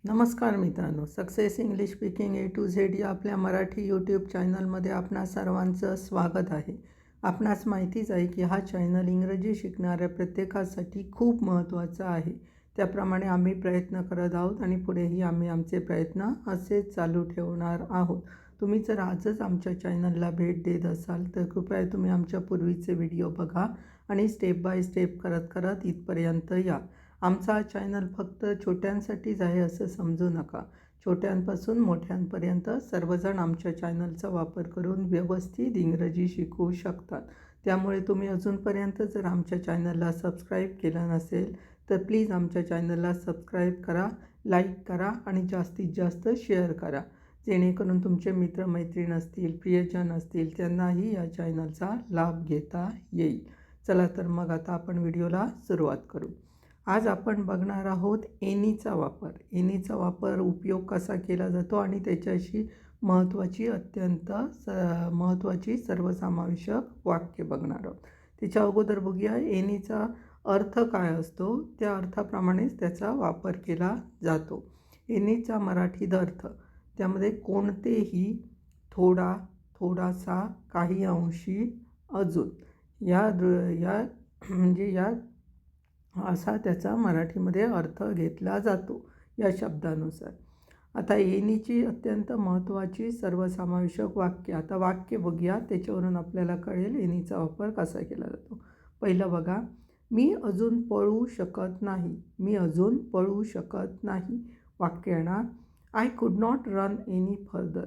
नमस्कार मित्रांनो, success English speaking A to Z या आपल्या मराठी यूट्यूब चॅनलमध्ये आपणा सर्वांचं स्वागत आहे. आपणास माहितीच आहे की हा चॅनल इंग्रजी शिकणाऱ्या प्रत्येकासाठी खूप महत्त्वाचा आहे. त्याप्रमाणे आम्ही प्रयत्न करत आहोत आणि पुढेही आम्ही आमचे प्रयत्न असेच चालू ठेवणार आहोत. तुम्ही जर आजच आमच्या चॅनलला भेट देत असाल तर कृपया तुम्ही आमच्या पूर्वीचे व्हिडिओ बघा आणि स्टेप बाय स्टेप करत करत इथपर्यंत या. आमचा हा चॅनल फक्त छोट्यांसाठीच आहे असं समजू नका. छोट्यांपासून मोठ्यांपर्यंत सर्वजण आमच्या चॅनलचा वापर करून व्यवस्थित इंग्रजी शिकू शकतात. त्यामुळे तुम्ही अजूनपर्यंत जर आमच्या चॅनलला सबस्क्राईब केलं नसेल तर प्लीज आमच्या चॅनलला सबस्क्राईब करा, लाईक करा आणि जास्तीत जास्त शेअर करा, जेणेकरून तुमचे मित्रमैत्रीण असतील, प्रियजन असतील त्यांनाही या चॅनलचा लाभ घेता येईल. चला तर मग आता आपण व्हिडिओला सुरुवात करू. आज आपण बघणार आहोत एनीचा वापर. एनीचा वापर उपयोग कसा केला जातो आणि त्याच्याशी अत्यंत महत्त्वाची सर्वसमावेशक वाक्य बघणार आहोत. त्याच्या अगोदर बघूया एनीचा अर्थ काय असतो. त्या अर्थाप्रमाणेच त्याचा वापर केला जातो. एनीचा मराठीत अर्थ त्यामध्ये कोणतेही, थोडा, थोडासा, काही अंशी, अजून या म्हणजे या असा त्याचा मराठीमध्ये अर्थ घेतला जातो या शब्दानुसार. आता एनीची अत्यंत महत्त्वाची सर्वसमावेशक वाक्य. आता वाक्य बघूया, त्याच्यावरून आपल्याला कळेल एनीचा वापर कसा केला जातो. पहिलं बघा, मी अजून पळू शकत नाही. मी अजून पळू शकत नाही. वाक्य येणार, I could not run any further.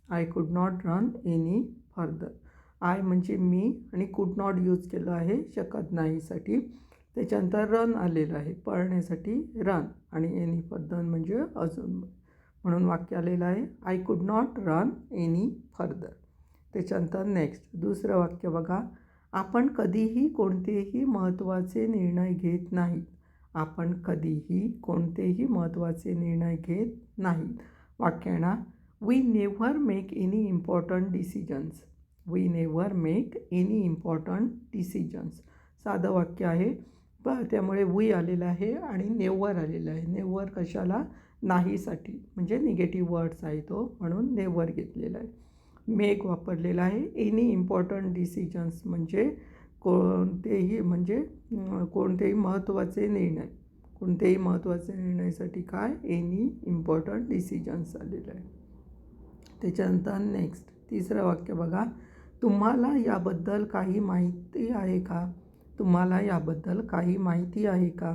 I could not run any further. I म्हणजे मी आणि कुड नॉट यूज केलं आहे शकत नाहीसाठी. त्याच्यानंतर रन आलेलं आहे, पळण्यासाठी रन, आणि एनी फर्दर म्हणजे अजून, म्हणून वाक्य आलेलं आहे I could not run any further. त्याच्यानंतर नेक्स्ट दुसरं वाक्य बघा, आपण कधीही कोणतेही महत्त्वाचे निर्णय घेत नाहीत. आपण कधीही कोणतेही महत्त्वाचे निर्णय घेत नाहीत. वाक्य येणार, we never make any important decisions. We never make any important decisions. साधं वाक्य आहे, त्यामुळे वी आलेलं आहे आणि नेव्हर आलेलं आहे. नेव्हर कशाला, नाहीसाठी, म्हणजे निगेटिव्ह वर्ड्स आहे तो, म्हणून नेव्हर घेतलेला आहे. मेक वापरलेला आहे. एनी इम्पॉर्टंट डिसिजन्स म्हणजे कोणतेही, म्हणजे कोणतेही महत्त्वाचे निर्णय. कोणतेही महत्त्वाचे निर्णयासाठी काय, एनी इम्पॉर्टंट डिसिजन्स आलेलं आहे. त्याच्यानंतर नेक्स्ट तिसरं वाक्य बघा, तुम्हाला याबद्दल काही माहिती आहे का. तुम्हाला याबद्दल काही माहिती आहे का.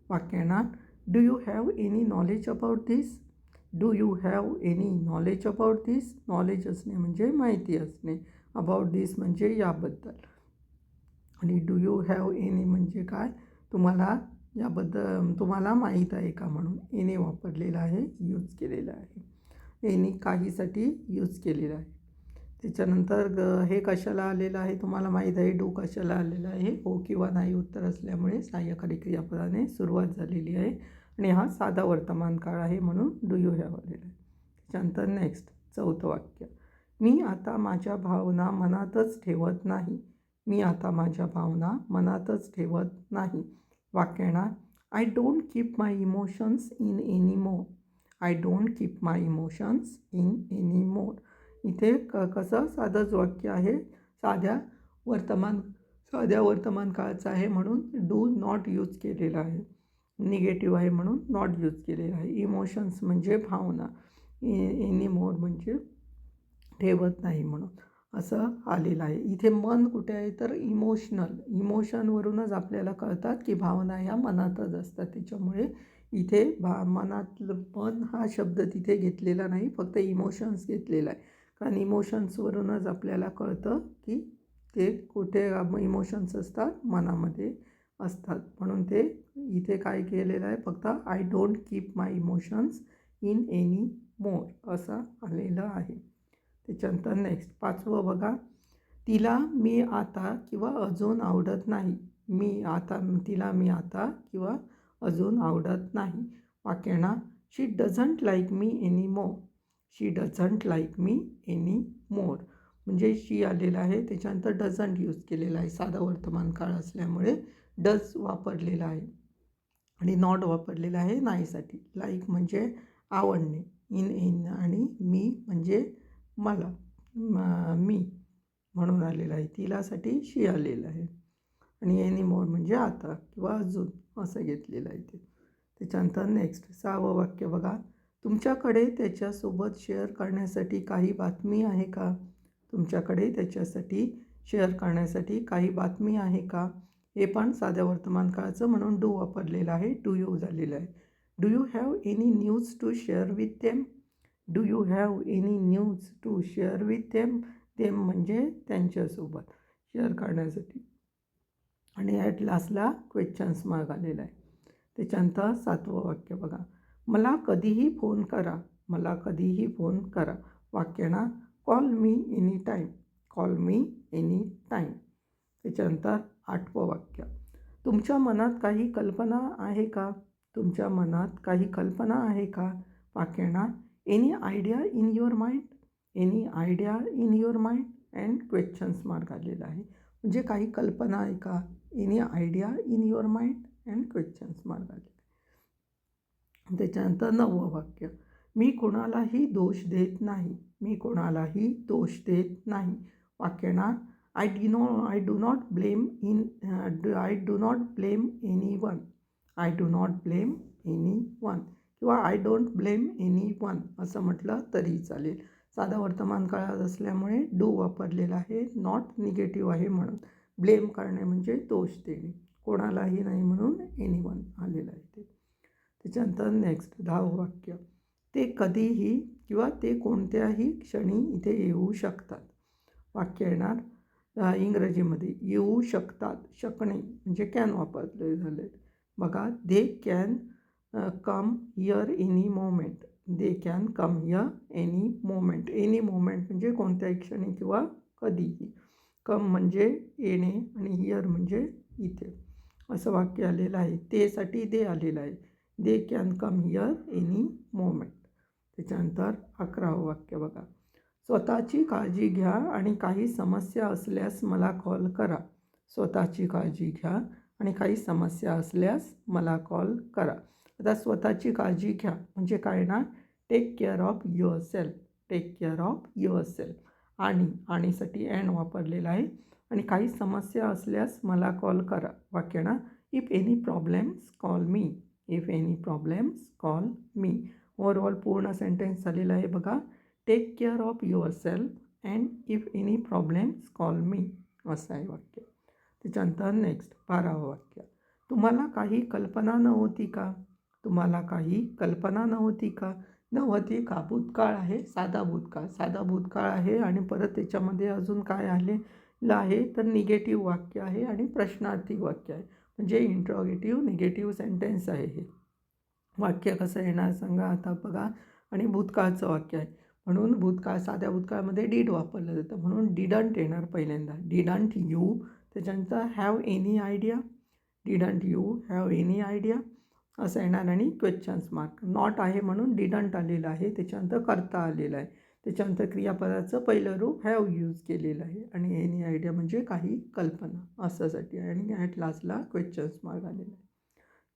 वाक्य येणार, do you have any knowledge about this. Do you have any knowledge about this. Knowledge असणे म्हणजे माहिती असणे, अबाउट दिस म्हणजे याबद्दल, आणि डू यू हॅव एनी म्हणजे काय, तुम्हाला याबद्दल तुम्हाला माहीत आहे का, म्हणून एनी वापरलेला आहे, यूज केलेला आहे. एनी काहीसाठी यूज केलेला आहे. त्याच्यानंतर हे कशाला आलेलं आहे तुम्हाला माहीत आहे. डू कशाला आलेलं आहे, हो किंवा नाही उत्तर असल्यामुळे सहाय्यकारी क्रियापदाने सुरुवात झालेली आहे आणि हा साधा वर्तमान काळ आहे, म्हणून डू यू हॅव आलेला आहे. त्याच्यानंतर नेक्स्ट चौथं वाक्य, मी आता माझ्या भावना मनातच ठेवत नाही. मी आता माझ्या भावना मनातच ठेवत नाही. वाक्य येणार, I don't keep my emotions in any more. I don't keep my emotions in any more. इथे कसं साधंच वाक्य आहे, साध्या वर्तमान काळाचं आहे, म्हणून डू नॉट यूज केलेला आहे. निगेटिव्ह आहे म्हणून नॉट यूज केलेला आहे. इमोशन्स म्हणजे भावना, एनी मोर म्हणजे ठेवत नाही, म्हणून असं आलेलं आहे. इथे मन कुठे आहे तर इमोशनवरूनच आपल्याला कळतात की भावना ह्या मनातच असतात. त्याच्यामुळे इथे मनातलं मन हा शब्द तिथे घेतलेला नाही, फक्त इमोशन्स घेतलेला आहे. कारण इमोशन्सवरूनच आपल्याला कळतं की ते कुठे इमोशन्स असतात, मनामध्ये असतात, म्हणून ते इथे काय केलेलं आहे, फक्त I don't keep my emotions in any more असं आलेलं आहे. त्याच्यानंतर नेक्स्ट पाचवं बघा, तिला मी आता किंवा अजून आवडत नाही. तिला मी आता किंवा अजून आवडत नाही. वाक्य येणार, she doesn't like me any more. She doesn't like me any more म्हणजे शी आलेला आहे, त्याच्यानंतर डझंट यूज केलेला आहे. साधा वर्तमान काळ असल्यामुळे डज वापरलेला आहे आणि नॉट वापरलेला आहे नाहीसाठी. लाईक म्हणजे आवडणे, इन आणि मी म्हणजे मला, मी म्हणून आलेलं आहे. तिलासाठी शी आलेलं आहे. आणि एनी मोर म्हणजे आता किंवा अजून असं घेतलेलं आहे ते. त्याच्यानंतर नेक्स्ट 6वं वाक्य बघा. तुमच्याकडे त्याच्यासोबत शेअर करण्यासाठी काही बातमी आहे का? तुमच्याकडे त्याच्यासाठी शेअर करण्यासाठी काही बातमी आहे का? हे पण साध्या वर्तमान काळाचं म्हणून डू वापरलेलं आहे. डू यू झालेलं आहे. Do you have any news to share with them? Do you have any news to share with them? Them म्हणजे त्यांच्यासोबत शेअर करण्यासाठी. आणि ॲट लास्टला क्वेश्चन्स मार्क आलेला आहे. त्याच्यानंतर 7वं वाक्य बघा. मला कधीही फोन करा. मला कधीही फोन करा. वाक्य ना call me any time. Call me any time. त्याच्यानंतर 8वं वाक्य. तुमच्या मनात काही कल्पना आहे का? तुमच्या मनात काही कल्पना आहे का? वाक्य ना any idea in your mind. Any idea in your mind and questions mark आलेला आहे. म्हणजे काही कल्पना आहे का? Any idea in your mind and questions mark आलेला आहे. त्याच्यानंतर 9वं वाक्य. मी कोणालाही दोष देत नाही. मी कोणालाही दोष देत नाही. वाक्य ना I do not blame anyone. I do not blame anyone किंवा I don't blame anyone असं म्हटलं तरी चालेल. साधा वर्तमान काळात असल्यामुळे डू वापरलेला आहे. नॉट निगेटिव्ह आहे म्हणून. ब्लेम करणे म्हणजे दोष देणे. कोणालाही नाही म्हणून एनी वन आलेलं आहे ते. त्याच्यानंतर नेक्स्ट 10वं वाक्य. ते कधीही किंवा ते कोणत्याही क्षणी इथे येऊ शकतात. वाक्य येणार इंग्रजीमध्ये येऊ शकतात. शकणे म्हणजे कॅन वापरले झाले बघा. They can come here any moment. They can come here any moment. Any moment म्हणजे कोणत्याही क्षणी किंवा कधीही. कम म्हणजे येणे आणि हिअर म्हणजे इथे असं वाक्य आलेलं आहे. तेसाठी दे आलेलं आहे. They can come here any moment. त्याच्यानंतर 11वं वाक्य बघा. स्वतःची काळजी घ्या आणि काही समस्या असल्यास मला कॉल करा. स्वतःची काळजी घ्या आणि काही समस्या असल्यास मला कॉल करा. आता स्वतःची काळजी घ्या म्हणजे काय ना take care of yourself. Take care of yourself. आणीसाठी अँड वापरलेला आहे. आणि काही समस्या असल्यास मला कॉल करा. वाक्य ना if any problems call me. If any problems call me. Overall पूर्ण सेंटेन्स झालेला आहे बघा. Take care of yourself and if any problems call me असं आहे वाक्य. त्याच्यानंतर नेक्स्ट 12वं वाक्य. तुम्हाला काही कल्पना नव्हती का? तुम्हाला काही कल्पना नव्हती का? नव्हती का भूतकाळ आहे. साधा भूतकाळ आहे आणि परत त्याच्यामध्ये अजून काय आलेलं आहे तर निगेटिव्ह वाक्य आहे आणि प्रश्नार्थी वाक्य आहे. म्हणजे इंट्रॉगेटिव्ह निगेटिव्ह सेंटेन्स आहे हे. वाक्य कसं येणार सांगा आता बघा. आणि भूतकाळचं वाक्य आहे म्हणून साध्या भूतकाळामध्ये डीड वापरलं जातं म्हणून डिडंट येणार पहिल्यांदा. Didn't you. त्याच्यानंतर have any idea. Didn't you have any idea असं येणार आणि क्वेश्चन्स मार्क. नॉट आहे म्हणून डिडंट आलेलं आहे. त्याच्यानंतर करता आलेलं आहे. त्याच्यानंतर क्रियापदाचं पहिलं रूप हॅव यूज केलेलं आहे आणि एनी आयडिया म्हणजे काही कल्पना असासाठी आहे आणि ॲट लास्टला क्वेश्चन्स मार्क आलेला आहे.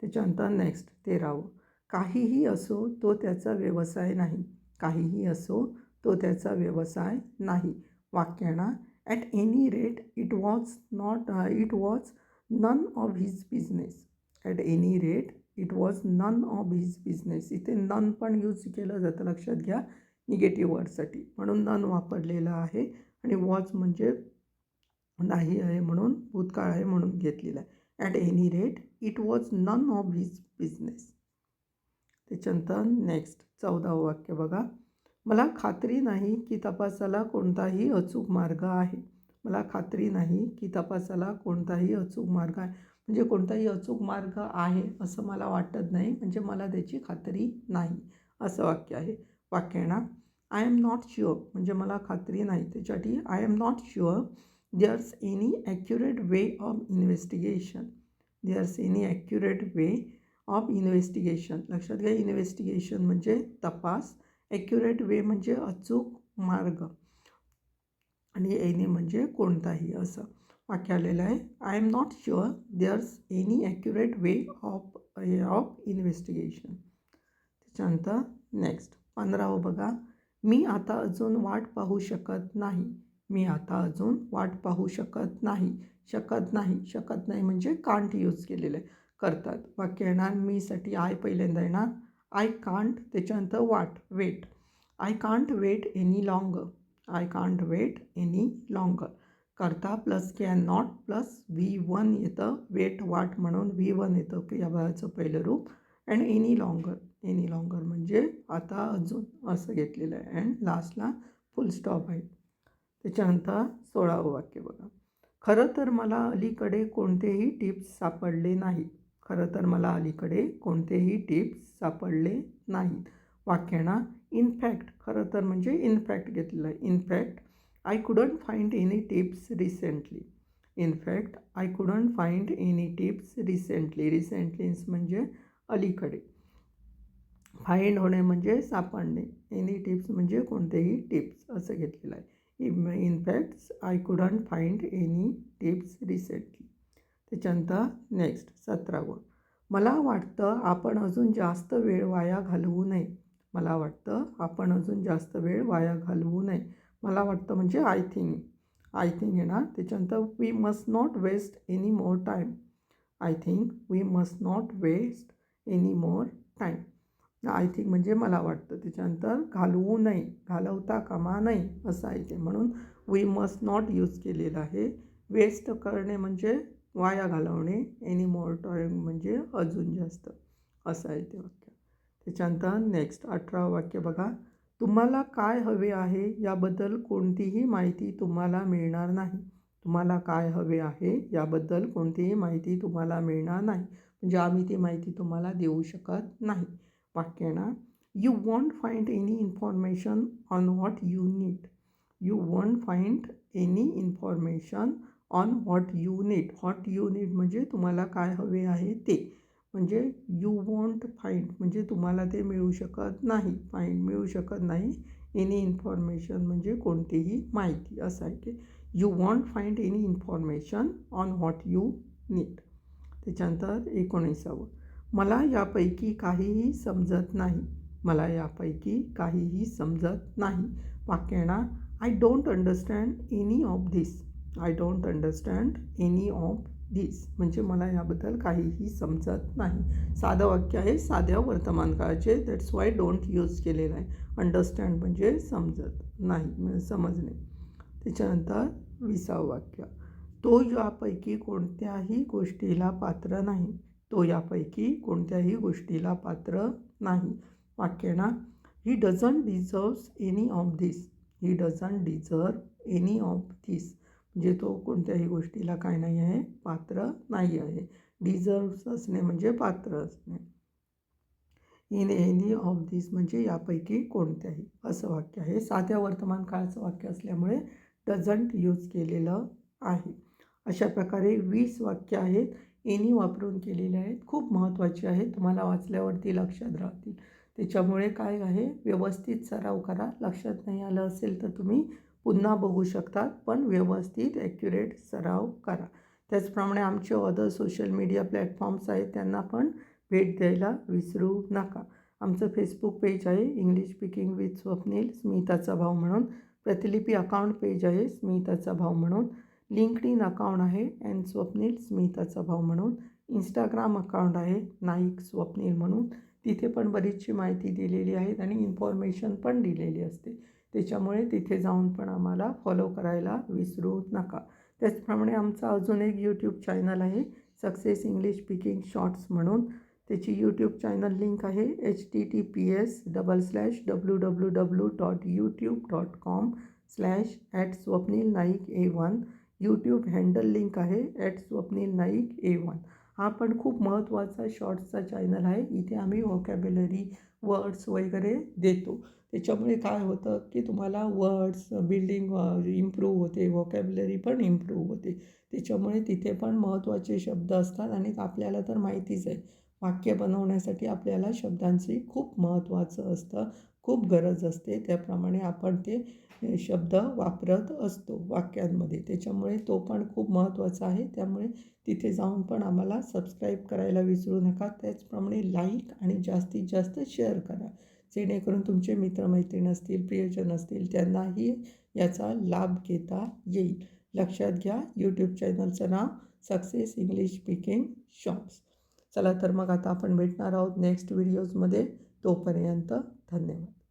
त्याच्यानंतर नेक्स्ट 13वं. काहीही असो तो त्याचा व्यवसाय नाही. काहीही असो तो त्याचा व्यवसाय नाही. वाक्य ना at any rate it was none of his business. At any rate it was none of his business. इथे नन पण यूज केलं जातं लक्षात घ्या निगेटिव्ह वर्डसाठी म्हणून नन वापरलेलं आहे. आणि वॉज म्हणजे नाही आहे म्हणून भूतकाळ आहे म्हणून घेतलेला आहे. At any rate it was none of his business. त्याच्यानंतर नेक्स्ट 14वं वाक्य बघा. मला खात्री नाही की तपासाला कोणताही अचूक मार्ग आहे. मला खात्री नाही की तपासाला कोणताही अचूक मार्ग आहे. म्हणजे कोणताही अचूक मार्ग आहे असं मला वाटत नाही म्हणजे मला त्याची खात्री नाही असं वाक्य आहे. वाक्य ना आय एम नॉट शुअर म्हणजे मला खात्री नाही. त्याच्यासाठी I am not sure there's any accurate way of investigation. There's any accurate way of investigation. लक्षात घ्या इन्व्हेस्टिगेशन म्हणजे तपास. ॲक्युरेट वे म्हणजे अचूक मार्ग आणि एनी म्हणजे कोणताही असं वाक्य आलेलं आहे. I am not sure there's any accurate way of investigation. त्याच्यानंतर नेक्स्ट 15वं बघा, मी आता अजून वाट पाहू शकत नाही. मी आता अजून वाट पाहू शकत नाही. शकत नाही म्हणजे कांट यूज केलेलं आहे करतात. वाक्य येणार मीसाठी आय पहिल्यांदा येणार. आय कांट, त्याच्यानंतर वाट wait. I can't wait any longer. I can't wait any longer. करता plus can not plus V1 येतं, वेट वाट म्हणून V1 येतं क्रियापदाचं पहिलं रूप. अँड एनी लॉंगर म्हणजे आता अजून असं घेतलेलं आहे. अँड लास्टला फुल स्टॉप आहे. त्याच्यानंतर 16वं वाक्य बघा, खरं तर मला अलीकडे कोणतेही टिप्स सापडले नाहीत. खरं तर मला अलीकडे कोणतेही टिप्स सापडले नाहीत. वाक्य ना इनफॅक्ट, खरं तर म्हणजे इनफॅक्ट घेतलेलं आहे. In fact I couldn't find any tips recently. In fact I couldn't find any tips recently. रिसेंटलीन्स म्हणजे अलीकडे. फाइंड होणे म्हणजे सापडणे. एनी टिप्स म्हणजे कोणतेही टिप्स असं घेतलेलं आहे. In fact I couldn't find any tips recently. त्याच्यानंतर नेक्स्ट 17वं, मला वाटतं आपण अजून जास्त वेळ वाया घालवू नये. मला वाटतं आपण अजून जास्त वेळ वाया घालवू नये. मला वाटतं म्हणजे आय थिंक येणार. त्याच्यानंतर we must not waste any more time. I think we must not waste any more time. I think म्हणजे मला वाटतं. त्याच्यानंतर घालवू नये, घालवता कामा नये असं आहे ते, म्हणून वी मस्ट नॉट यूज केलेलं आहे. वेस्ट करणे म्हणजे वाया घालवणे. एनी मोर टाईम म्हणजे अजून जास्त असं आहे ते वाक्य. त्याच्यानंतर नेक्स्ट 18वं वाक्य बघा, तुम्हाला काय हवे आहे याबद्दल कोणतीही माहिती तुम्हाला मिळणार नाही. तुम्हाला काय हवे आहे याबद्दल कोणतीही माहिती तुम्हाला मिळणार नाही म्हणजे आम्ही ती माहिती तुम्हाला देऊ शकत नाही. वाक्य ना, you want find any information on what you need. You want find any information on what you need. What you need म्हणजे तुम्हाला काय हवे आहे ते. म्हणजे यू वॉन्ट फाइंड म्हणजे तुम्हाला ते मिळू शकत नाही. फाइंड मिळू शकत नाही. एनी इन्फॉर्मेशन म्हणजे कोणतीही माहिती असं आहे की you want find any information on what you need. त्याच्यानंतर 19वं, मला यापैकी काहीही समजत नाही. मला यापैकी काहीही समजत नाही. वाक्य येणार, I don't understand any of this. I don't understand any of this म्हणजे मला याबद्दल काहीही समजत नाही. साधं वाक्य आहे, साध्या वर्तमान काळाचे. दॅट्स वाय डोंट यूज केलेलं आहे. अंडरस्टँड म्हणजे समजत नाही, समजणे. त्याच्यानंतर 20वं वाक्य, तो यापैकी कोणत्याही गोष्टीला पात्र नाही. तो यापैकी कोणत्याही गोष्टीला पात्र नाही. वाक्य ना, he doesn't deserves any of this. He doesn't deserve any of this म्हणजे तो कोणत्याही गोष्टीला काय नाही आहे, पात्र नाही आहे. डिझर्व्स असणे म्हणजे पात्र असणे. इन एनी ऑफ धिस म्हणजे यापैकी कोणत्याही असं वाक्य आहे. साध्या वर्तमान काळाचं वाक्य असल्यामुळे डझंट यूज केलेलं आहे. अशा प्रकारे 20 वाक्य आहेत. एनी वापरून केलेले आहेत. खूप महत्त्वाचे आहेत. तुम्हाला वाचल्यावरती लक्षात राहतील. त्याच्यामुळे काय आहे, व्यवस्थित सराव करा. लक्षात नाही आलं असेल तर तुम्ही पुन्हा बघू शकतात, पण व्यवस्थित ॲक्युरेट सराव करा. त्याचप्रमाणे आमचे अदर सोशल मीडिया प्लॅटफॉर्म्स आहेत, त्यांना पण भेट द्यायला विसरू नका. आमचं फेसबुक पेज आहे इंग्लिश स्पीकिंग विथ स्वप्नील स्मिताचा भाव म्हणून. प्रतिलिपी अकाउंट पेज आहे स्मिताचा भाव म्हणून. लिंक्डइन अकाउंट आहे अँड स्वप्नील स्मिताचा भाव म्हणून. इंस्टाग्राम अकाउंट आहे नाईक स्वप्नील म्हणून. तिथे पण बरीचशी माहिती दिलेली आहेत आणि इन्फॉर्मेशन पण दिलेली असते. त्याच्यामुळे तिथे जाऊन पण आम्हाला फॉलो करायला विसरू नका. त्याचप्रमाणे आमचा अजून एक यूट्यूब चॅनल आहे सक्सेस इंग्लिश स्पीकिंग शॉर्ट्स म्हणून. त्याची यूट्यूब चॅनल लिंक आहे https://www.youtube.com/@swapnilnaik1. यूट्यूब हँडल लिंक आहे @swapnilnaik1. हा पण खूप महत्त्वाचा शॉर्ट्सचा चॅनल आहे. इथे आम्ही व्हॉकॅब्युलरी वर्ड्स वगैरे देतो. त्याच्यामुळे काय होतं की तुम्हाला वर्ड्स बिल्डिंग इम्प्रूव्ह होते, व्हॉकॅब्युलरी पण इम्प्रूव्ह होते. त्याच्यामुळे तिथे पण महत्त्वाचे शब्द असतात आणि आपल्याला तर माहितीच आहे वाक्य बनवण्यासाठी आपल्याला शब्दांची खूप महत्त्वाचं असतं, खूप गरज असते. त्याप्रमाणे आपण ते शब्द वापरत असतो वाक्यांमध्ये. त्याच्यामुळे तो पण खूप महत्त्वाचा आहे. त्यामुळे तिथे जाऊन पण आम्हाला सबस्क्राईब करायला विसरू नका. त्याचप्रमाणे लाईक आणि जास्तीत जास्त शेअर करा, जेणेकरून तुमचे मित्रमैत्रीण असतील, प्रियजन असतील, त्यांनाही याचा लाभ घेता येईल. लक्षात घ्या, यूट्यूब चॅनलचं नाव सक्सेस इंग्लिश स्पीकिंग शॉप्स. चला तर मग आता आपण भेटणार आहोत नेक्स्ट व्हिडिओजमध्ये. तोपर्यंत धन्यवाद.